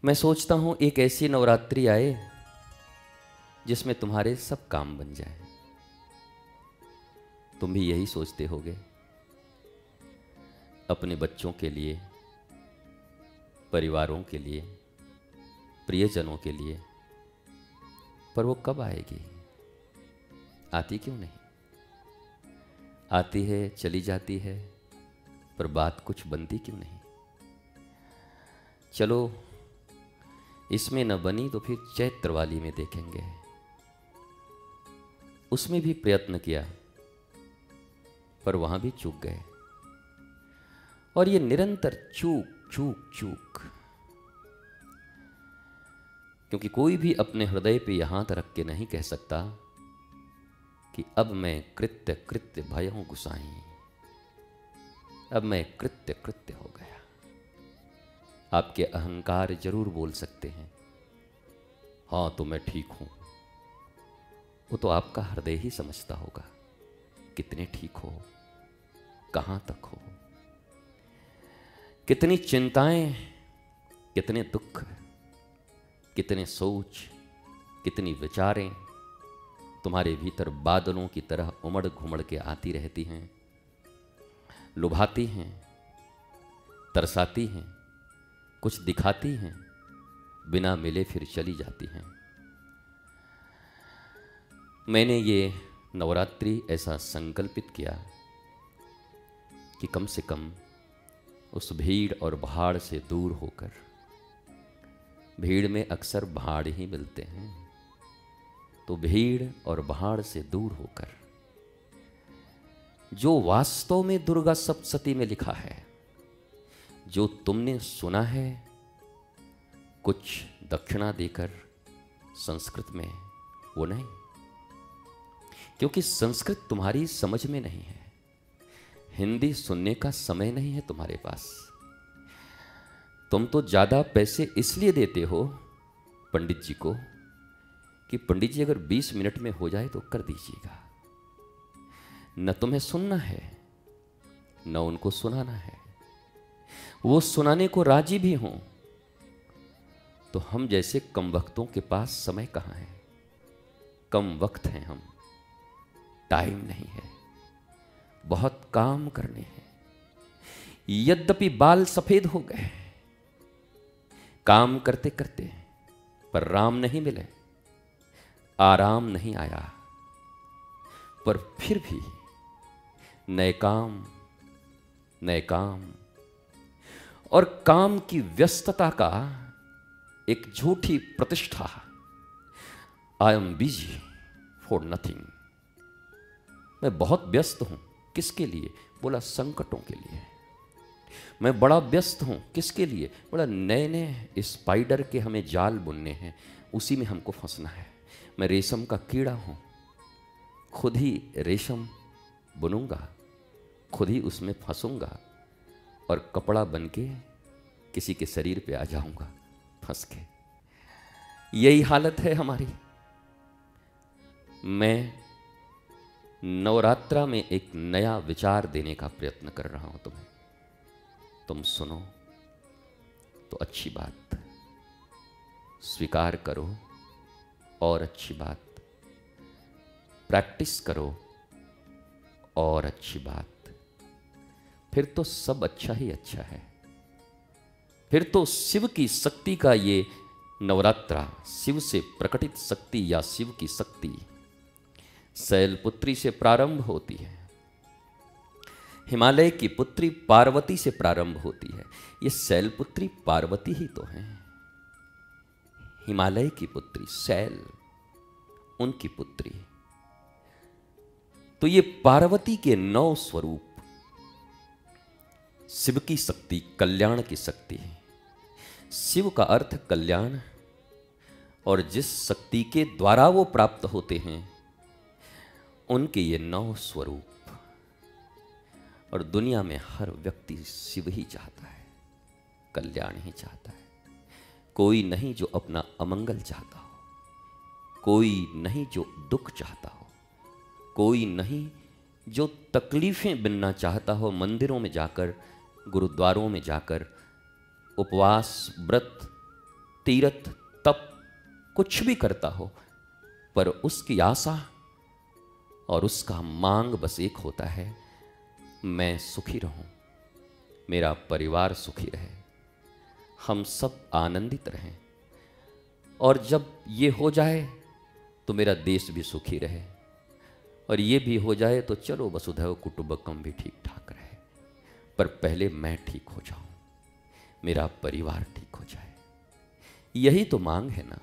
मैं सोचता हूं एक ऐसी नवरात्रि आए जिसमें तुम्हारे सब काम बन जाए। तुम भी यही सोचते होगे अपने बच्चों के लिए, परिवारों के लिए, प्रियजनों के लिए, पर वो कब आएगी? आती क्यों नहीं? आती है, चली जाती है, पर बात कुछ बनती क्यों नहीं? चलो इसमें न बनी तो फिर चैत्र वाली में देखेंगे। उसमें भी प्रयत्न किया पर वहां भी चूक गए। और ये निरंतर चूक चूक चूक, क्योंकि कोई भी अपने हृदय पे यहां रख के नहीं कह सकता कि अब मैं कृत्य कृत्य भयों गुसाई, अब मैं कृत्य कृत्य हो गया। आपके अहंकार जरूर बोल सकते हैं हाँ तो मैं ठीक हूं। वो तो आपका हृदय ही समझता होगा कितने ठीक हो, कहां तक हो, कितनी चिंताएं, कितने दुख, कितने सोच, कितनी विचारें तुम्हारे भीतर बादलों की तरह उमड़ घुमड़ के आती रहती हैं, लुभाती हैं, तरसाती हैं, कुछ दिखाती हैं, बिना मिले फिर चली जाती हैं। मैंने ये नवरात्रि ऐसा संकल्पित किया कि कम से कम उस भीड़ और भाड़ से दूर होकर, भीड़ में अक्सर भाड़ ही मिलते हैं, तो भीड़ और भाड़ से दूर होकर जो वास्तव में दुर्गा सप्तशती में लिखा है, जो तुमने सुना है कुछ दक्षिणा देकर संस्कृत में, वो नहीं, क्योंकि संस्कृत तुम्हारी समझ में नहीं है। हिंदी सुनने का समय नहीं है तुम्हारे पास। तुम तो ज्यादा पैसे इसलिए देते हो पंडित जी को कि पंडित जी अगर 20 मिनट में हो जाए तो कर दीजिएगा। न तुम्हें सुनना है न उनको सुनाना है। वो सुनाने को राजी भी हों तो हम जैसे कम वक्तों के पास समय कहाँ है? कम वक्त हैं हम, टाइम नहीं है, बहुत काम करने हैं। यद्यपि बाल सफेद हो गए काम करते करते, पर राम नहीं मिले, आराम नहीं आया, पर फिर भी नए काम, नए काम और काम की व्यस्तता का एक झूठी प्रतिष्ठा। I am busy for nothing. मैं बहुत व्यस्त हूं, किसके लिए? बोला संकटों के लिए। मैं बड़ा व्यस्त हूं, किसके लिए? बोला नए नए स्पाइडर के हमें जाल बुनने हैं, उसी में हमको फंसना है। मैं रेशम का कीड़ा हूं, खुद ही रेशम बुनूंगा, खुद ही उसमें फंसूंगा और कपड़ा बन के किसी के शरीर पे आ जाऊंगा फंस के। यही हालत है हमारी। मैं नवरात्रा में एक नया विचार देने का प्रयत्न कर रहा हूं तुम्हें। तुम सुनो तो अच्छी बात, स्वीकार करो और अच्छी बात, प्रैक्टिस करो और अच्छी बात, फिर तो सब अच्छा ही अच्छा है। फिर तो शिव की शक्ति का ये नवरात्रा, शिव से प्रकटित शक्ति या शिव की शक्ति शैलपुत्री से प्रारंभ होती है, हिमालय की पुत्री पार्वती से प्रारंभ होती है। ये शैलपुत्री पार्वती ही तो है, हिमालय की पुत्री शैल उनकी पुत्री। तो ये पार्वती के 9 स्वरूप, शिव की शक्ति, कल्याण की शक्ति है। शिव का अर्थ कल्याण, और जिस शक्ति के द्वारा वो प्राप्त होते हैं उनके ये 9 स्वरूप। और दुनिया में हर व्यक्ति शिव ही चाहता है, कल्याण ही चाहता है। कोई नहीं जो अपना अमंगल चाहता हो, कोई नहीं जो दुख चाहता हो, कोई नहीं जो तकलीफें बिनना चाहता हो। मंदिरों में जाकर, गुरुद्वारों में जाकर उपवास, व्रत तीर्थ तप कुछ भी करता हो, पर उसकी आशा और उसका मांग बस एक होता है, मैं सुखी रहूं, मेरा परिवार सुखी रहे, हम सब आनंदित रहें। और जब ये हो जाए तो मेरा देश भी सुखी रहे, और ये भी हो जाए तो चलो वसुधैव कुटुंबकम भी ठीक ठाक रहे। पर पहले मैं ठीक हो जाऊं, मेरा परिवार ठीक हो जाए। यही तो मांग है ना।